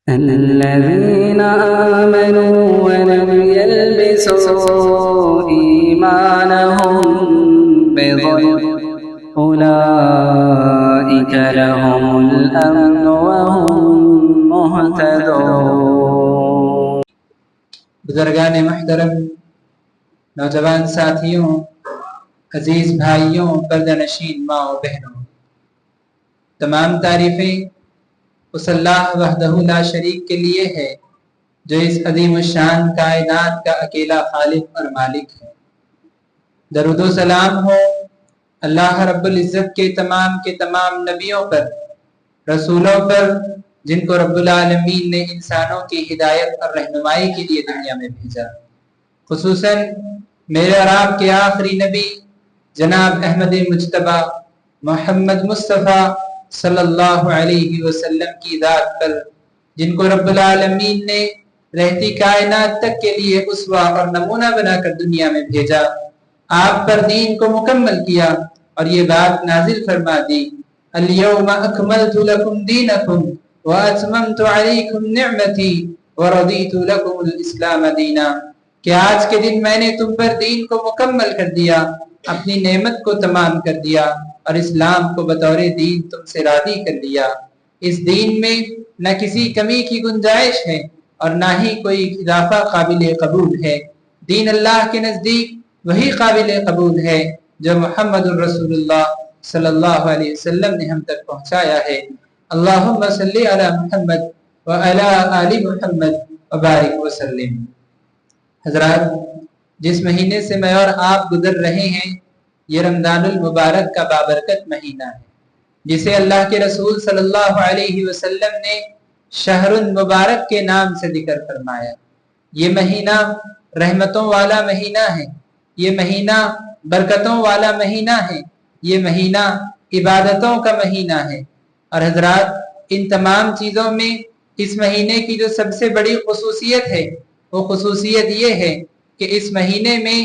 الذين آمنوا ولم يلبسوا إيمانهم بظلم أولئك لهم الأمن وهم مهتدون۔ بزرگان محترم، نوجوان ساتھیوں، عزیز بھائیوں، پردہ نشین ماں و بہنوں، تمام تعریفیں اس اللہ وحدہ لا شریک کے لیے ہے جو اس عظیم الشان کائنات کا اکیلا خالق اور مالک ہے۔ درود و سلام ہو اللہ رب العزت کے تمام نبیوں پر، رسولوں پر، جن کو رب العالمین نے انسانوں کی ہدایت اور رہنمائی کے لیے دنیا میں بھیجا۔ خصوصاً میرے اور آپ کے آخری نبی جناب احمد مجتبیٰ محمد مصطفیٰ صلی اللہ علیہ وسلم کی ذات پر، جن کو رب العالمین نے رہتی کائنات تک کے لیے اسوہ اور نمونہ بنا کر دنیا میں بھیجا، آپ پر دین کو مکمل کیا اور یہ بات نازل فرما دی، الیوم اکملت لکم دینکم واتممت علیکم نعمتی ورضیت لکم الاسلام دینا، کہ آج کے دن میں نے تم پر دین کو مکمل کر دیا، اپنی نعمت کو تمام کر دیا اور اسلام کو بطور دین تم سے راضی کر لیا۔ اس دین میں نہ کسی کمی کی گنجائش ہے اور نہ ہی کوئی اضافہ قابل قبول ہے۔ دین اللہ کے نزدیک وہی قابل قبول ہے جو محمد الرسول اللہ صلی اللہ علیہ وسلم نے ہم تک پہنچایا ہے۔ اللہم صلی علی محمد وعلی آل محمد وبارک وسلم۔ حضرات، جس مہینے سے میں اور آپ گزر رہے ہیں یہ رمضان المبارک کا بابرکت مہینہ ہے، جسے اللہ کے رسول صلی اللہ علیہ وسلم نے شہر المبارک کے نام سے ذکر فرمایا۔ یہ مہینہ رحمتوں والا مہینہ ہے، یہ مہینہ برکتوں والا مہینہ ہے، یہ مہینہ عبادتوں کا مہینہ ہے۔ اور حضرات، ان تمام چیزوں میں اس مہینے کی جو سب سے بڑی خصوصیت ہے وہ خصوصیت یہ ہے کہ اس مہینے میں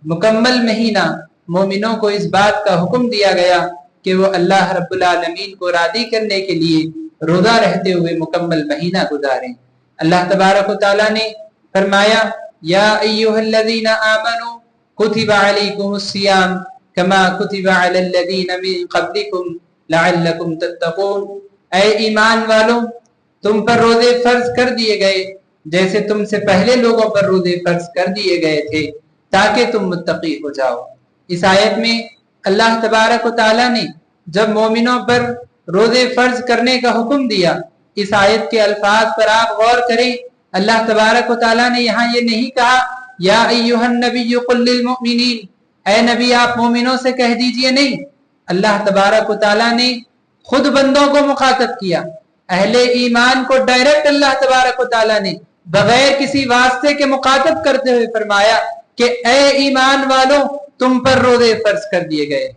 مکمل مہینہ مومنوں کو اس بات کا حکم دیا گیا کہ وہ اللہ رب العالمین کو راضی کرنے کے لیے روزہ رہتے ہوئے مکمل مہینہ گزاریں۔ اللہ تبارک و تعالیٰ نے فرمایا، یا ایھا الذین آمنوا کتب علیکم الصیام کما کتب علی الذین من قبلکم لعلکم تتقون، اے ایمان والو، تم پر روزے فرض کر دیے گئے جیسے تم سے پہلے لوگوں پر روزے فرض کر دیے گئے تھے تاکہ تم متقی ہو جاؤ۔ اس آیت میں اللہ تبارک و تعالیٰ نے جب مومنوں پر روزے فرض کرنے کا حکم دیا، اس آیت کے الفاظ پر آپ غور کریں۔ اللہ تبارک و تعالیٰ نے یہاں یہ نہیں کہا یا ایھا النبی قل للمؤمنین، اے نبی آپ مومنوں سے کہہ دیجئے، نہیں، اللہ تبارک و تعالیٰ نے خود بندوں کو مخاطب کیا، اہل ایمان کو ڈائریکٹ اللہ تبارک و تعالیٰ نے بغیر کسی واسطے کے مخاطب کرتے ہوئے فرمایا کہ اے ایمان والوں، تم پر روزے فرض کر دیے گئے۔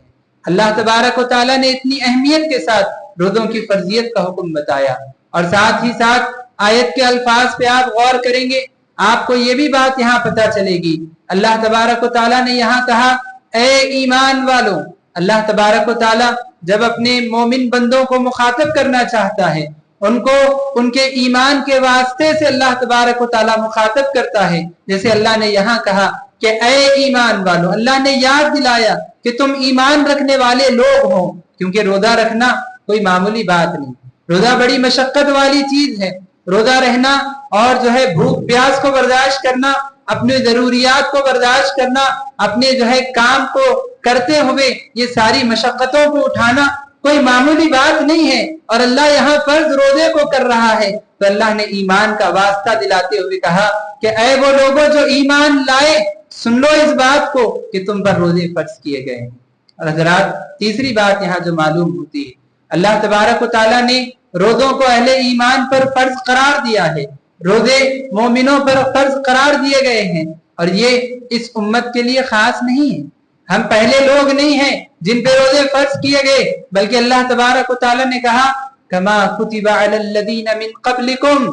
اللہ تبارک و تعالیٰ نے اتنی اہمیت کے ساتھ روزوں کی فرضیت کا حکم بتایا، اور ساتھ ہی ساتھ آیت کے الفاظ پہ آپ غور کریں گے، آپ کو یہ بھی بات یہاں پتہ چلے گی۔ اللہ تبارک و تعالیٰ نے یہاں کہا اے ایمان والوں۔ اللہ تبارک و تعالیٰ جب اپنے مومن بندوں کو مخاطب کرنا چاہتا ہے، ان کو ان کے ایمان کے واسطے سے اللہ تبارک و تعالیٰ مخاطب کرتا ہے، جیسے اللہ نے یہاں کہا کہ اے ایمان والو، اللہ نے یاد دلایا کہ تم ایمان رکھنے والے لوگ ہو، کیونکہ روزہ رکھنا کوئی معمولی بات نہیں، روزہ بڑی مشقت والی چیز ہے۔ روزہ رہنا اور جو ہے بھوک پیاس کو برداشت کرنا، اپنے ضروریات کو برداشت کرنا، اپنے جو ہے کام کو کرتے ہوئے یہ ساری مشقتوں کو اٹھانا کوئی معمولی بات نہیں ہے، اور اللہ یہاں فرض روزے کو کر رہا ہے تو اللہ نے ایمان کا واسطہ دلاتے ہوئے کہا کہ اے وہ لوگوں جو ایمان لائے، سن لو اس بات کو کہ تم پر روزے فرض کیے گئے ہیں۔ اور حضرات، تیسری بات یہاں جو معلوم ہوتی ہے، اللہ تبارک و تعالیٰ نے روزوں کو اہل ایمان پر فرض قرار دیا ہے، روزے مومنوں پر فرض قرار دیے گئے ہیں، اور یہ اس امت کے لیے خاص نہیں ہے۔ ہم پہلے لوگ نہیں ہیں جن پہ روزے فرض کیے گئے، بلکہ اللہ تبارک و تعالیٰ نے کہا کما کتب علی الذین من قبلکم،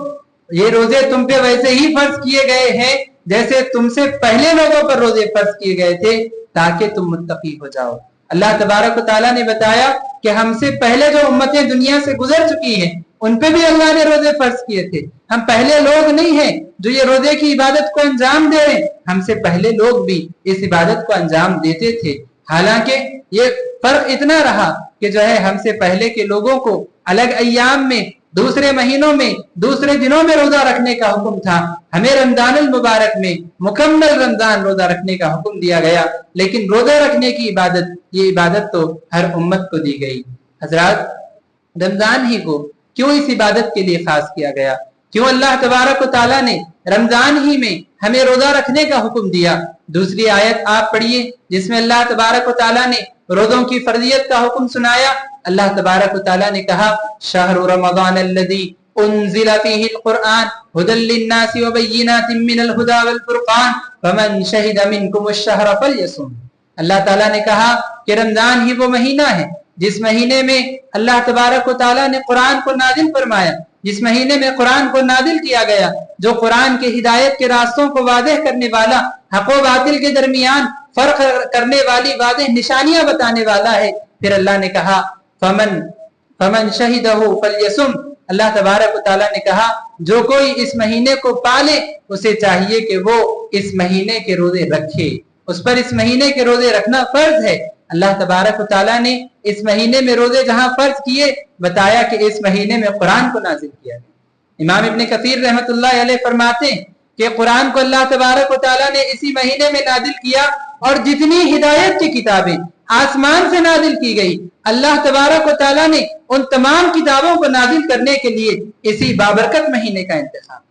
یہ روزے تم پہ ویسے ہی فرض کیے گئے ہیں جیسے تم سے پہلے لوگوں پر روزے فرض کیے گئے تھے تاکہ تم متقی ہو جاؤ۔ اللہ تبارک و تعالیٰ نے بتایا کہ ہم سے پہلے جو امتیں دنیا سے گزر چکی ہیں ان پہ بھی اللہ نے روزے فرض کیے تھے. ہم پہلے لوگ نہیں ہیں جو یہ روزے کی عبادت کو انجام دے رہے ہیں, ہم سے پہلے لوگ بھی اس عبادت کو انجام دیتے تھے. حالانکہ یہ فرق اتنا رہا کہ جو ہے ہم سے پہلے کے لوگوں کو الگ ایام میں, دوسرے مہینوں میں, دوسرے دنوں میں روزہ رکھنے کا حکم تھا. ہمیں رمضان المبارک میں مکمل رمضان روزہ رکھنے کا حکم دیا گیا, لیکن روزہ رکھنے کی عبادت, یہ عبادت تو ہر امت کو دی گئی. حضرات, رمضان ہی کو کیوں اس عبادت کے لیے خاص کیا گیا؟ کیوں اللہ تبارک و تعالیٰ نے رمضان ہی میں ہمیں روزہ رکھنے کا حکم دیا؟ دوسری آیت آپ پڑھیے جس میں اللہ تبارک و تعالیٰ نے روزوں کی فرضیت کا حکم سنایا. اللہ تبارک و تعالیٰ نے کہا شہر رمضان الذی انزل فیہ القرآن ھدی للناس وبینات من الھدی والفرقان فمن شہد منکم الشہر فلیصم. اللہ تعالیٰ نے کہا کہ رمضان ہی وہ مہینہ ہے جس مہینے میں اللہ تبارک و تعالیٰ نے قرآن کو نازل فرمایا, جس مہینے میں قرآن کو نازل کیا گیا, جو قرآن کے ہدایت کے راستوں کو واضح کرنے والا, حق و باطل کے درمیان فرق کرنے والی واضح نشانیاں بتانے والا ہے. پھر اللہ نے کہا فمن شہدہ فلیصم. اللہ تبارک و تعالیٰ نے کہا جو کوئی اس مہینے کو پالے اسے چاہیے کہ وہ اس مہینے کے روزے رکھے, اس پر اس مہینے کے روزے رکھنا فرض ہے. اللہ تبارک و تعالیٰ نے اس مہینے میں روزے جہاں فرض کیے, بتایا کہ اس مہینے میں قرآن کو نازل کیا گیا. امام ابن کثیر رحمۃ اللہ علیہ فرماتے ہیں کہ قرآن کو اللہ تبارک و تعالیٰ نے اسی مہینے میں نازل کیا, اور جتنی ہدایت کی کتابیں آسمان سے نازل کی گئی, اللہ تبارک و تعالیٰ نے ان تمام کتابوں کو نازل کرنے کے لیے اسی بابرکت مہینے کا انتخاب,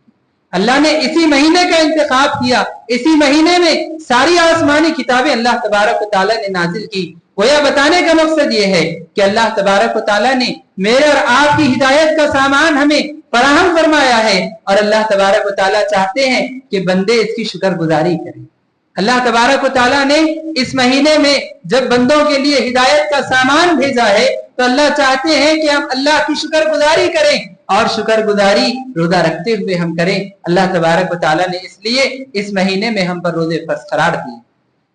اللہ نے اسی مہینے کا انتخاب کیا. اسی مہینے میں ساری آسمانی کتابیں اللہ تبارک و تعالیٰ نے نازل کی. گویا بتانے کا مقصد یہ ہے کہ اللہ تبارک و تعالیٰ نے میرے اور آپ کی ہدایت کا سامان ہمیں فراہم فرمایا ہے, اور اللہ تبارک و تعالیٰ چاہتے ہیں کہ بندے اس کی شکر گزاری کریں. اللہ تبارک و تعالیٰ نے اس مہینے میں جب بندوں کے لیے ہدایت کا سامان بھیجا ہے تو اللہ چاہتے ہیں کہ ہم اللہ کی شکر گزاری کریں, اور شکر گزاری روزہ رکھتے ہوئے ہم کریں. اللہ تبارک و تعالیٰ نے اس لیے اس مہینے میں ہم پر روزے فرض قرار دیے.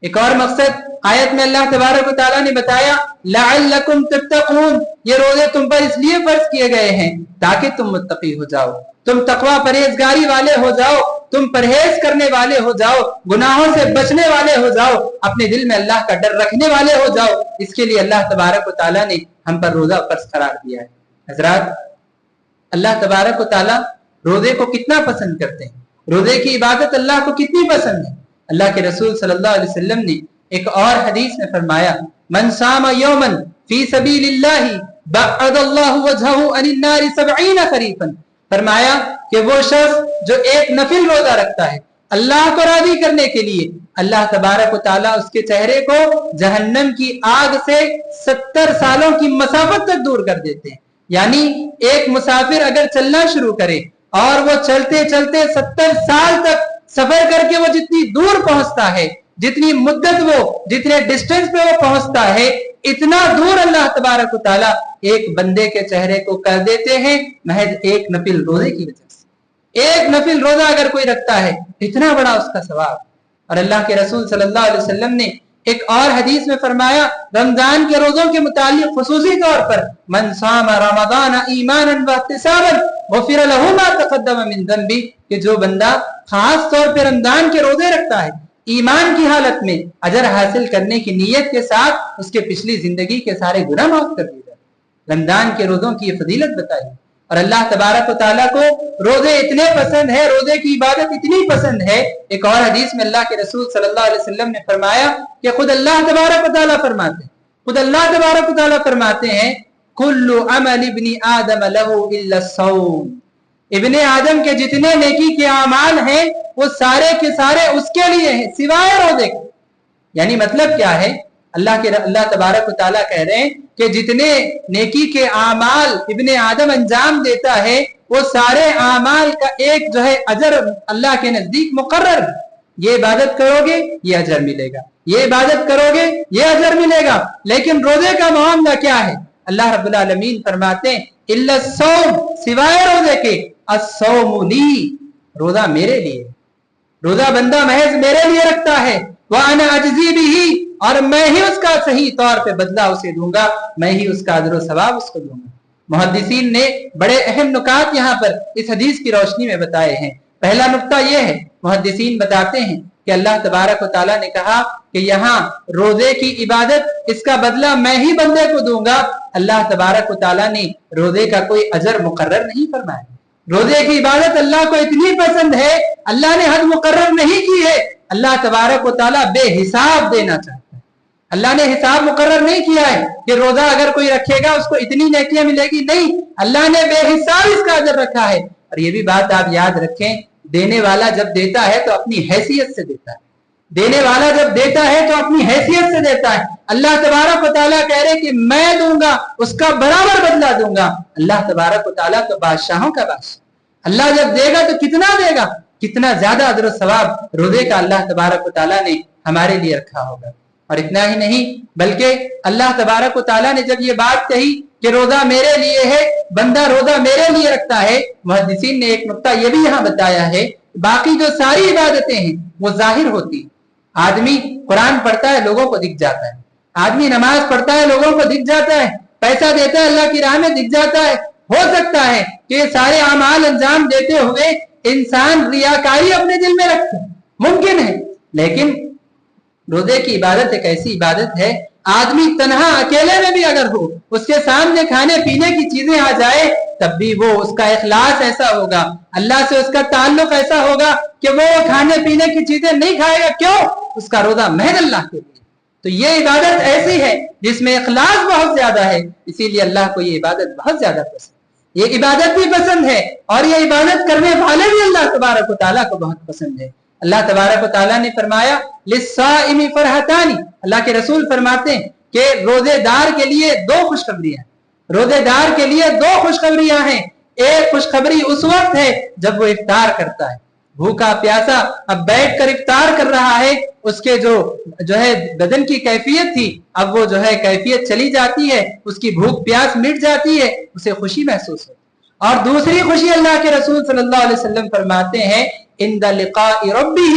ایک اور مقصد آیت میں اللہ تبارک و تعالیٰ نے بتایا لعلکم تتقون, یہ روزے تم پر اس لیے فرض کیے گئے ہیں تاکہ تم متقی ہو جاؤ, تم تقوی پرہیزگاری والے ہو جاؤ, تم پرہیز کرنے والے ہو جاؤ, گناہوں سے بچنے والے ہو جاؤ, اپنے دل میں اللہ کا ڈر رکھنے والے ہو جاؤ. اس کے لیے اللہ تبارک و تعالیٰ نے ہم پر روزہ فرض قرار دیا ہے. حضرات, اللہ تبارک و تعالیٰ روزے کو کتنا پسند کرتے ہیں, روزے کی عبادت اللہ کو کتنی پسند ہے. اللہ کے رسول صلی اللہ علیہ وسلم نے ایک اور حدیث میں فرمایا من صام یوما فی سبیل اللہ بعد اللہ وجہہ عن النار 70 خریفا. فرمایا کہ وہ شخص جو ایک نفل روزہ رکھتا ہے اللہ کو راضی کرنے کے لیے, اللہ تبارک و تعالیٰ اس کے چہرے کو جہنم کی آگ سے 70 سالوں کی مسافت تک دور کر دیتے ہیں. یعنی ایک مسافر اگر چلنا شروع کرے اور وہ چلتے چلتے 70 سال تک سفر کر کے وہ جتنی دور پہنچتا ہے, جتنی مدت وہ جتنے ڈسٹینس پہ وہ پہنچتا ہے, اتنا دور اللہ تبارک و تعالیٰ ایک بندے کے چہرے کو کر دیتے ہیں محض ایک نفل روزے کی وجہ سے. ایک نفل روزہ اگر کوئی رکھتا ہے اتنا بڑا اس کا ثواب. اور اللہ کے رسول صلی اللہ علیہ وسلم نے ایک اور حدیث میں فرمایا رمضان کے روزوں کے متعلق خصوصی طور پر من صام رمضان ایمانا واحتسابا غفر له ما تقدم من ذنبه, کہ جو بندہ خاص طور پہ رمضان کے روزے رکھتا ہے ایمان کی حالت میں اجر حاصل کرنے کی نیت کے ساتھ, اس کے پچھلی زندگی کے سارے گناہ معاف کر دیے جاتے. رمضان کے روزوں کی یہ فضیلت بتائی. اور اللہ تبارک و تعالیٰ کو روزے اتنے پسند ہے, روزے کی عبادت اتنی پسند ہے. ایک اور حدیث میں اللہ کے رسول صلی اللہ علیہ وسلم نے فرمایا کہ خود اللہ تبارک و تعالیٰ فرماتے ہیں کل عمل ابن آدم له الا الصوم. ابن آدم کے جتنے نیکی کے اعمال ہیں وہ سارے کے سارے اس کے لیے ہیں سوائے روزے کے. یعنی مطلب کیا ہے, اللہ تبارک و تعالیٰ کہہ رہے ہیں کہ جتنے نیکی کے اعمال ابن آدم انجام دیتا ہے وہ سارے اعمال کا ایک جو ہے اجر اللہ کے نزدیک مقرر. یہ عبادت کرو گے یہ اجر ملے گا, یہ عبادت کرو گے یہ اجر ملے گا. لیکن روزے کا معاملہ کیا ہے؟ اللہ رب العالمین فرماتے ہیں الا الصوم, سوائے روزے کے, الصوم لی, روزہ میرے لیے, روزہ بندہ محض میرے لیے رکھتا ہے. وانا اجزی بہ, اور میں ہی اس کا صحیح طور پہ بدلہ اسے دوں گا, میں ہی اس کا اجر و ثواب اس کو دوں گا. محدثین نے بڑے اہم نکات یہاں پر اس حدیث کی روشنی میں بتائے ہیں۔ پہلا نقطہ یہ ہے، محدثین بتاتے ہیں کہ اللہ تبارک و تعالیٰ نے کہا کہ یہاں روزے کی عبادت اس کا بدلہ میں ہی بندے کو دوں گا۔ اللہ تبارک و تعالیٰ نے روزے کا کوئی اجر مقرر نہیں فرمایا۔ روزے کی عبادت اللہ کو اتنی پسند ہے، اللہ نے حد مقرر نہیں کی ہے۔ اللہ تبارک و تعالیٰ بے حساب دینا چاہتا ہے۔ اللہ نے حساب مقرر نہیں کیا ہے کہ روزہ اگر کوئی رکھے گا اس کو اتنی نیکیاں ملے گی، نہیں، اللہ نے بے حساب اس کا اجر رکھا ہے۔ اور یہ بھی بات آپ یاد رکھیں، دینے والا جب دیتا ہے تو اپنی حیثیت سے دیتا ہے۔ دینے والا جب دیتا ہے تو اپنی حیثیت سے دیتا ہے۔ اللہ تبارک و تعالیٰ کہہ رہے کہ میں دوں گا، اس کا برابر بدلہ دوں گا۔ اللہ تبارک و تعالیٰ تو بادشاہوں کا بادشاہ، اللہ جب دے گا تو کتنا دے گا، کتنا زیادہ اجر و ثواب روزے کا اللہ تبارک و تعالیٰ نے ہمارے لیے رکھا ہوگا۔ اور اتنا ہی نہیں بلکہ اللہ تبارک و تعالیٰ نے جب یہ بات کہی کہ روزہ میرے لیے ہے، بندہ روزہ میرے لیے رکھتا ہے، محدثین نے ایک نقطہ یہ بھی یہاں بتایا ہے، باقی جو ساری عبادتیں ہیں وہ ظاہر ہوتی۔ آدمی قرآن پڑھتا ہے لوگوں کو دکھ جاتا ہے، آدمی نماز پڑھتا ہے لوگوں کو دکھ جاتا ہے، پیسہ دیتا ہے اللہ کی راہ میں دکھ جاتا ہے۔ ہو سکتا ہے کہ یہ سارے اعمال انجام دیتے ہوئے انسان ریاکاری اپنے دل میں رکھے، ممکن ہے، لیکن روزے کی عبادت ایک ایسی عبادت ہے، آدمی تنہا اکیلے میں بھی اگر ہو، اس کے سامنے کھانے پینے کی چیزیں آ جائے، تب بھی وہ اس کا اخلاص ایسا ہوگا، اللہ سے اس کا تعلق ایسا ہوگا کہ وہ کھانے پینے کی چیزیں نہیں کھائے گا۔ کیوں؟ اس کا روزہ محض اللہ کے لیے۔ تو یہ عبادت ایسی ہے جس میں اخلاص بہت زیادہ ہے، اسی لیے اللہ کو یہ عبادت بہت زیادہ پسند، یہ عبادت بھی پسند ہے، اور یہ عبادت کرنے والے بھی اللہ تبارک و تعالیٰ کو بہت پسند ہے۔ اللہ تبارک و تعالیٰ نے فرمایا للصائم فرحتان، اللہ کے رسول فرماتے ہیں کہ روزے دار کے لیے دو خوشخبریاں، روزے دار کے لیے دو خوشخبریاں ہیں۔ ایک خوشخبری اس وقت ہے جب وہ افطار کرتا ہے، بھوکا پیاسا اب بیٹھ کر افطار کر رہا ہے، اس کے جو ہے بدن کی کیفیت تھی اب وہ جو ہے کیفیت چلی جاتی ہے، اس کی بھوک پیاس مٹ جاتی ہے، اسے خوشی محسوس ہوتی۔ اور دوسری خوشی اللہ کے رسول صلی اللہ علیہ وسلم فرماتے ہیں عند لقاء ربہ،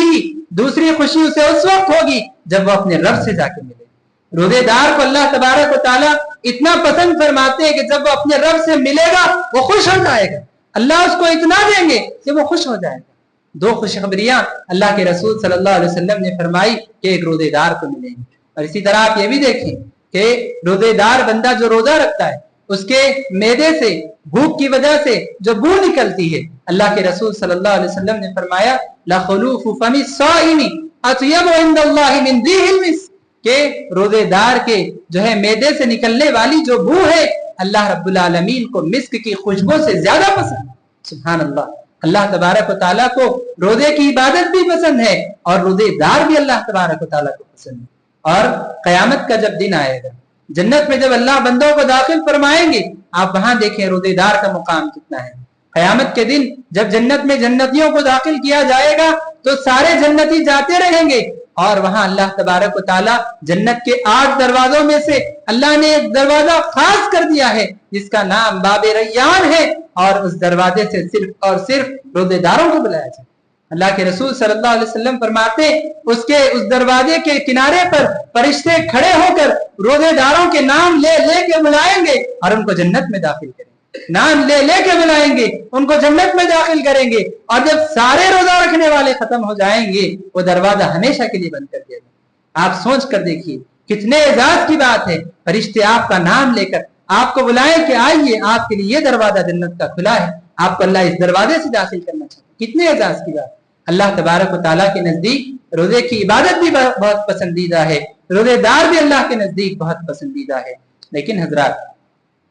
دوسری خوشی اسے اس وقت ہوگی جب وہ اپنے رب سے جا کے ملے۔ روزے دار کو اللہ تبارک و تعالیٰ اتنا پسند فرماتے ہیں کہ جب وہ اپنے رب سے ملے گا وہ خوش ہو جائے گا، اللہ اس کو اتنا دیں گے کہ وہ خوش ہو جائے گا۔ دو خوشخبریاں اللہ کے رسول صلی اللہ علیہ وسلم نے فرمائی کہ ایک روزے دار کو ملیں گے۔ اور اسی طرح آپ یہ بھی دیکھیں کہ روزے دار بندہ جو روزہ رکھتا ہے اس کے معدے سے بھوک کی وجہ سے جو بو نکلتی ہے، اللہ کے رسول صلی اللہ علیہ وسلم نے فرمایا لخلوف فم الصائم اطیب عند اللہ من ذیہ المسک، کہ روزے دار کے جو ہے معدے سے نکلنے والی جو بو ہے اللہ رب العالمین کو مسک کی خوشبو سے زیادہ پسند۔ سبحان اللہ، اللہ تبارک و تعالیٰ کو روزے کی عبادت بھی پسند ہے اور روزے دار بھی اللہ تبارک و تعالیٰ کو پسند ہے۔ اور قیامت کا جب دن آئے گا، جنت میں جب اللہ بندوں کو داخل فرمائیں گے، آپ وہاں دیکھیں روزے دار کا مقام کتنا ہے۔ قیامت کے دن جب جنت میں جنتیوں کو داخل کیا جائے گا تو سارے جنتی جاتے رہیں گے، اور وہاں اللہ تبارک و تعالیٰ جنت کے 8 دروازوں میں سے اللہ نے ایک دروازہ خاص کر دیا ہے جس کا نام باب ریان ہے، اور اس دروازے سے صرف اور صرف روزے داروں کو بلایا جائے۔ اللہ کے رسول صلی اللہ علیہ وسلم فرماتے اس دروازے کے کنارے پر فرشتے کھڑے ہو کر روزے داروں کے نام لے لے کے بلائیں گے اور ان کو جنت میں داخل کریں گے، نام لے لے کے بلائیں گے، ان کو جنت میں داخل کریں گے، اور جب سارے روزہ رکھنے والے ختم ہو جائیں گے وہ دروازہ ہمیشہ کے لیے بند کر دیا جائے۔ آپ سوچ کر دیکھیے کتنے اعزاز کی بات ہے، فرشتے آپ کا نام لے کر آپ کو بلائیں کہ آئیے، آپ کے لیے یہ دروازہ جنت کا کھلا ہے، آپ کو اللہ اس دروازے سے داخل کرنا چاہتے، کتنے اعزاز کی بات۔ اللہ تبارک و تعالیٰ کے نزدیک روزے کی عبادت بھی بہت پسندیدہ ہے، روزے دار بھی اللہ کے نزدیک بہت پسندیدہ ہے۔ لیکن حضرات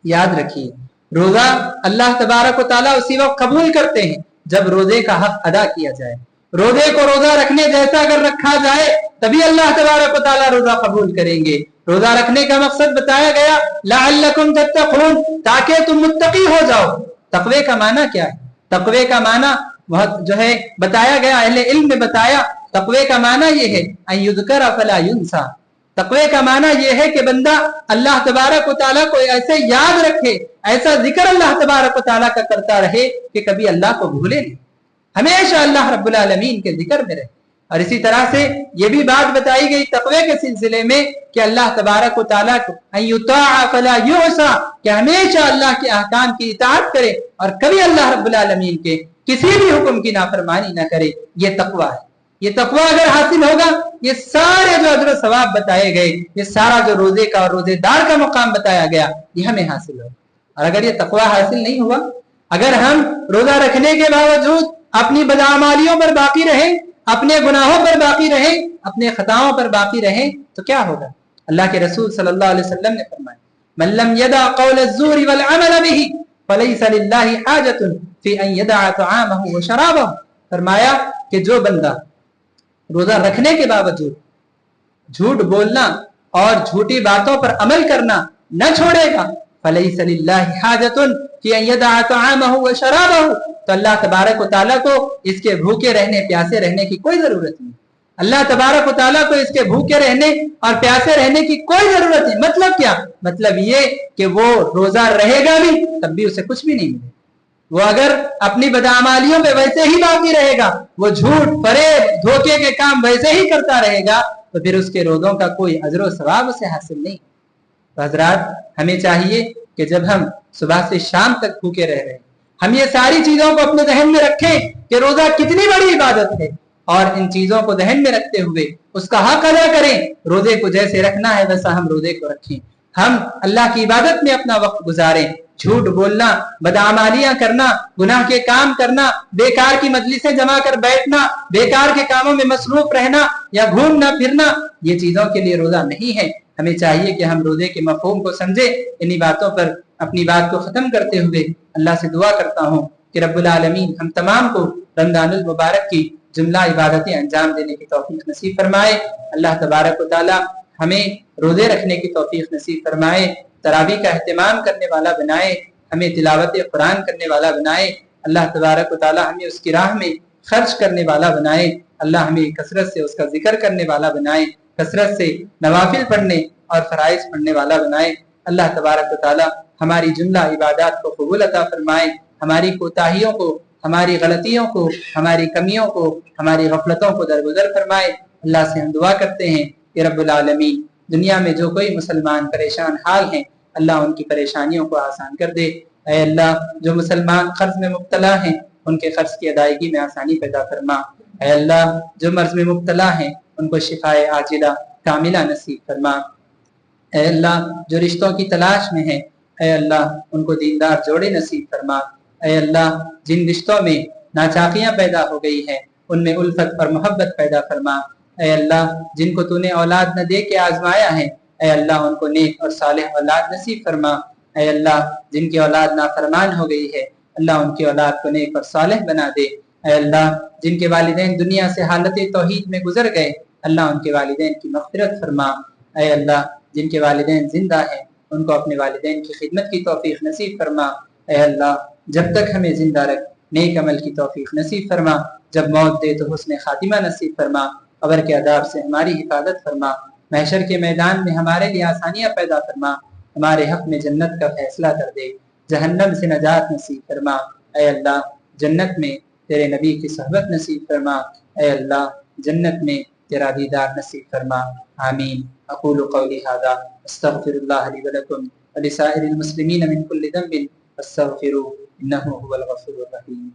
یاد رکھیے، روزہ اللہ تبارک و تعالیٰ اسی وقت قبول کرتے ہیں جب روزے کا حق ادا کیا جائے۔ روزے کو روزہ رکھنے جیسا اگر رکھا جائے تبھی اللہ تبارک و تعالیٰ روزہ قبول کریں گے۔ روزہ رکھنے کا مقصد بتایا گیا لعلکم تتقون، تاکہ تم متقی ہو جاؤ۔ تقوی کا معنی کیا ہے؟ تقوی کا معنی بہت جو ہے بتایا گیا، اہل علم نے بتایا، تقوی کا معنی یہ ہے ان یذکر فلا ینسا، تقوی کا معنی یہ ہے کہ بندہ اللہ تبارک و تعالیٰ کو ایسے یاد رکھے، ایسا ذکر اللہ تبارک و تعالیٰ کا کرتا رہے کہ کبھی اللہ کو بھولے نہیں، ہمیشہ اللہ رب العالمین کے ذکر میں رہے۔ اور اسی طرح سے یہ بھی بات بتائی گئی تقوی کے سلسلے میں کہ اللہ تبارک و تعالیٰ کو ان یطاع فلا یعصى، کہ ہمیشہ اللہ کے احکام کی اطاعت کرے اور کبھی اللہ رب العالمین کے کسی بھی حکم کی نافرمانی نہ کرے. یہ تقوی ہے. یہ تقوی اگر حاصل ہوگا، یہ سارے جو اجر و ثواب بتائے گئے، یہ سارا جو روزے کا اور روزے دار کا مقام بتایا گیا، یہ ہمیں حاصل ہوگا. اور اگر یہ تقوی حاصل نہیں ہوا، اگر ہم روزہ رکھنے کے باوجود اپنی بدعمالیوں پر باقی رہیں، اپنے گناہوں پر باقی رہیں، اپنے خطاؤں پر باقی رہیں، تو کیا ہوگا؟ اللہ کے رسول صلی اللہ علیہ وسلم نے فرمایا من لم يدع قول الزور والعمل به فليس لله حاجة في ان يدع طعامه وشرابه. فرمایا کہ جو بندہ روزہ رکھنے کے باوجود جھوٹ بولنا اور جھوٹی باتوں پر عمل کرنا نہ چھوڑے گا، فَلَيْسَ لِلَّهِ حَاجَةٌ فِي أَن يَدَعَ طَعَامَهُ وَشَرَابَهُ، تو اللہ تبارک و تعالیٰ کو اس کے بھوکے رہنے پیاسے رہنے کی کوئی ضرورت نہیں. اللہ تبارک و تعالیٰ کو اس کے بھوکے رہنے اور پیاسے رہنے کی کوئی ضرورت نہیں. مطلب کیا؟ مطلب یہ کہ وہ روزہ رہے گا بھی تب بھی اسے کچھ بھی نہیں ملے. وہ اگر اپنی بدعمالیوں پہ ویسے ہی باقی رہے گا، وہ جھوٹ فریب دھوکے کے کام ویسے ہی کرتا رہے گا، تو پھر اس کے روزوں کا کوئی اجر و ثواب اسے حاصل نہیں. حضرات، ہمیں چاہیے کہ جب ہم صبح سے شام تک بھوکے رہ رہے ہیں، ہم یہ ساری چیزوں کو اپنے ذہن میں رکھیں کہ روزہ کتنی بڑی عبادت ہے، اور ان چیزوں کو ذہن میں رکھتے ہوئے اس کا حق ادا کریں. روزے کو جیسے رکھنا ہے ویسا ہم روزے کو رکھیں. ہم اللہ کی عبادت میں اپنا وقت گزاریں. جھوٹ بولنا، بدعمالیاں کرنا، گناہ کے کام کرنا، بیکار کی مجلسیں جما کر بیٹھنا، بیکار کے کاموں میں مصروف رہنا یا گھومنا پھرنا، یہ چیزوں کے لیے روزہ نہیں ہے. ہمیں چاہیے کہ ہم روزے کے مفہوم کو سمجھیں. انہی باتوں پر اپنی بات کو ختم کرتے ہوئے اللہ سے دعا کرتا ہوں کہ رب العالمین ہم تمام کو رمضان المبارک کی جملہ عبادتیں انجام دینے کی توفیق نصیب فرمائے. اللہ تبارک و تعالی ہمیں روزے رکھنے کی توفیق نصیب فرمائے، تراویح کا اہتمام کرنے والا بنائے، ہمیں تلاوت قرآن کرنے والا بنائے. اللہ تبارک و تعالی ہمیں اس کی راہ میں خرچ کرنے والا بنائے. اللہ ہمیں کثرت سے اس کا ذکر کرنے والا بنائے، کثرت سے نوافل پڑھنے اور فرائض پڑھنے والا بنائے. اللہ تبارک و تعالی ہماری جملہ عبادات کو قبول عطا فرمائے، ہماری کوتاہیوں کو، ہماری غلطیوں کو، ہماری کمیوں کو، ہماری غفلتوں کو درگزر فرمائے. اللہ سے ہم دعا کرتے ہیں کہ رب العالمین دنیا میں جو کوئی مسلمان پریشان حال ہیں، اللہ ان کی پریشانیوں کو آسان کر دے. اے اللہ، جو مسلمان قرض میں مبتلا ہیں ان کے قرض کی ادائیگی میں آسانی پیدا فرما. اے اللہ، جو مرض میں مبتلا ہیں ان کو شفائے عاجلہ کاملہ نصیب فرما. اے اللہ، جو رشتوں کی تلاش میں ہیں، اے اللہ ان کو دیندار جوڑے نصیب فرما. اے اللہ، جن رشتوں میں ناچاقیاں پیدا ہو گئی ہیں ان میں الفت اور محبت پیدا فرما. اے اللہ، جن کو تو نے اولاد نہ دے کے آزمایا ہے، اے اللہ ان کو نیک اور صالح اولاد نصیب فرما. اے اللہ، جن کی اولاد نافرمان ہو گئی ہے، اللہ ان کی اولاد کو نیک اور صالح بنا دے. اے اللہ، جن کے والدین دنیا سے حالت توحید میں گزر گئے، اللہ ان کے والدین کی مغفرت فرما. اے اللہ، جن کے والدین زندہ ہیں ان کو اپنے والدین کی خدمت کی توفیق نصیب فرما. اے اللہ، جب تک ہمیں زندہ رکھ، نیک عمل کی توفیق نصیب فرما. جب موت دے تو حسن خاتمہ نصیب فرما. قبر کے عذاب سے ہماری حفاظت فرما. محشر کے میدان میں ہمارے لیے آسانیاں پیدا فرما. ہمارے حق میں جنت کا فیصلہ کر دے، جہنم سے نجات نصیب فرما. اے اللہ، جنت میں تیرے نبی کی صحبت نصیب فرما. اے اللہ، جنت میں تیرا دیدار نصیب فرما. آمین. اقول قولی ھذا استغفر اللہ لی ولکم ولسائر المسلمین من کل ذنب فاستغفروہ انہ ھو الغفور الرحیم.